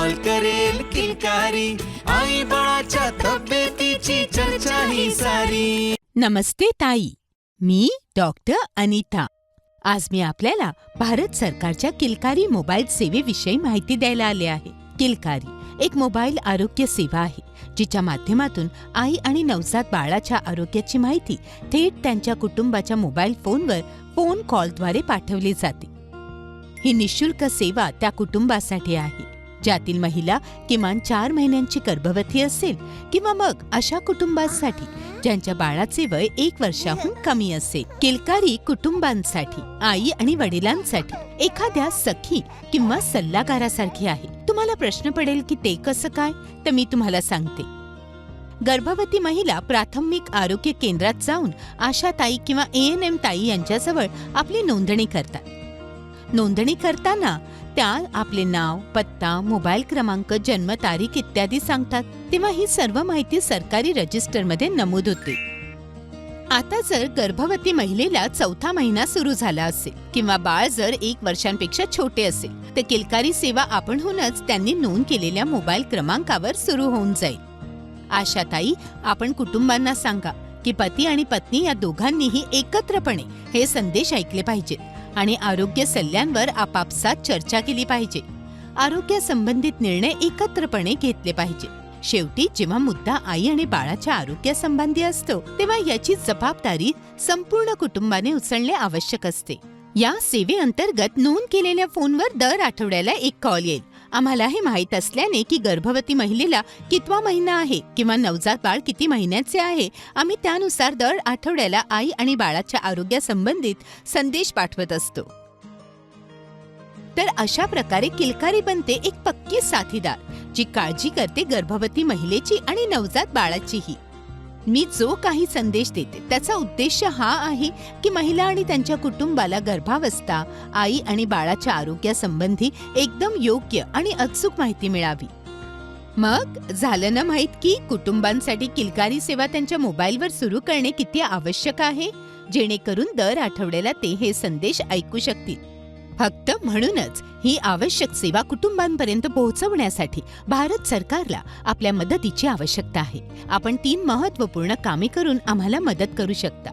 Call करेल किलकारी, आई बाळाच्या तब्येतीची चर्चा ही सारी. नमस्ते ताई, मी डॉक्टर अनिता. आज मी आपल्याला भारत सरकारच्या किलकारी मोबाईल सेवेविषयी माहिती द्यायला आले आहे. किलकारी एक मोबाईल आरोग्य सेवा आहे, जिच्या माध्यमातून आई आणि नवजात बाळाच्या आरोग्याची माहिती थेट त्यांच्या कुटुंबाच्या मोबाईल फोनवर फोन कॉलद्वारे पाठवली जाते. ही निःशुल्क सेवा त्या कुटुंबासाठी आहे ज्यातील महिला किमान 4 महिन्यांची गर्भवती असेल किंवा मग अशा कुटुंबांसाठी ज्यांच्या बाळाचे वय 1 वर्षाहून कमी असेल. किलकारी कुटुंबांसाठी, आई आणि वडिलांसाठी एखाद्या सखी किंवा सल्लागारासारखी आहे. तुम्हाला प्रश्न पडेल की ते कसं काय, तर मी तुम्हाला सांगते. गर्भवती महिला प्राथमिक आरोग्य केंद्रात जाऊन आशा ताई किंवा ANM ताई यांच्याजवळ आपली नोंदणी करतात. नोंदणी करताना त्या आपले नाव, पत्ता, मोबाईल क्रमांक, जन्मतारीख इत्यादी सांगतात. तेव्हा ही सर्व माहिती सरकारी रजिस्टरमध्ये नमूद होते. आता जर गर्भवती महिलेला 4था महिना सुरू झाला असेल किंवा बाळ जर 1 वर्षांपेक्षा छोटे असेल, तर किलकारी सेवा आपणहूनच त्यांनी नोंद केलेल्या मोबाईल क्रमांकावर सुरू होऊन जाईल. आशाताई, आपण कुटुंबांना सांगा की पती आणि पत्नी या दोघांनीही एकत्रपणे हे संदेश ऐकले पाहिजेत आणि आरोग्य सल्ल्यांवर आपापसात चर्चा केली पाहिजे. आरोग्य संबंधित निर्णय एकत्रपणे घेतले पाहिजे. शेवटी जेव्हा मुद्दा आई आणि बाळाच्या आरोग्यासंबंधी असतो, तेव्हा याची जबाबदारी संपूर्ण कुटुंबाने उचलणे आवश्यक असते. या सेवेअंतर्गत नोंद केलेल्या फोनवर दर आठवड्याला 1 कॉल येईल. आम्हाला हे माहीत असल्याने की गर्भवती महिलेला कितवा महिना आहे किंवा नवजात बाळ किती महिन्याचे आहे, आम्ही त्यानुसार दर आठवड्याला आई आणि बाळाच्या आरोग्यासंबंधित संदेश पाठवत असतो. तर अशा प्रकारे किलकारी बनते एक पक्की साथीदार, जी काळजी करते गर्भवती महिलेची आणि नवजात बाळाचीही. मी जो काही संदेश देते त्याचा उद्देश हा आहे की महिला आणि त्यांच्या कुटुंबाला गर्भावस्था, आई आणि बाळाच्या आरोग्यासंबंधी एकदम योग्य आणि अचूक माहिती मिळावी. मग झालं ना माहित की कुटुंबांसाठी किलकारी सेवा त्यांच्या मोबाईलवर सुरू करणे किती आवश्यक आहे, जेणेकरून दर आठवड्याला ते हे संदेश ऐकू शकतील. फक्त म्हणूनच ही आवश्यक सेवा कुटुंबांपर्यंत पोहोचवण्यासाठी भारत सरकारला आपल्या मदतीची आवश्यकता आहे. आपण 3 महत्त्वपूर्ण कामे करून आम्हाला मदत करू शकता.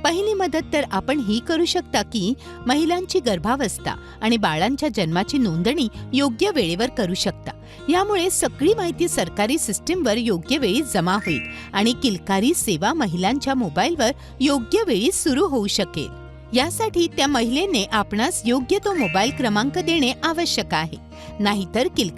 पहिली मदत तर आपण ही करू शकता की महिलांची गर्भावस्था आणि बाळांच्या जन्माची नोंदणी योग्य वेळेवर करू शकता. यामुळे सगळी माहिती सरकारी सिस्टीमवर योग्य वेळी जमा होईल आणि किलकारी सेवा महिलांच्या मोबाईलवर योग्य वेळी सुरू होऊ शकेल. यासाठी त्या महिलेने आपणास योग्य तो मोबाईल क्रमांक देणे आवश्यक आहे. नाहीतर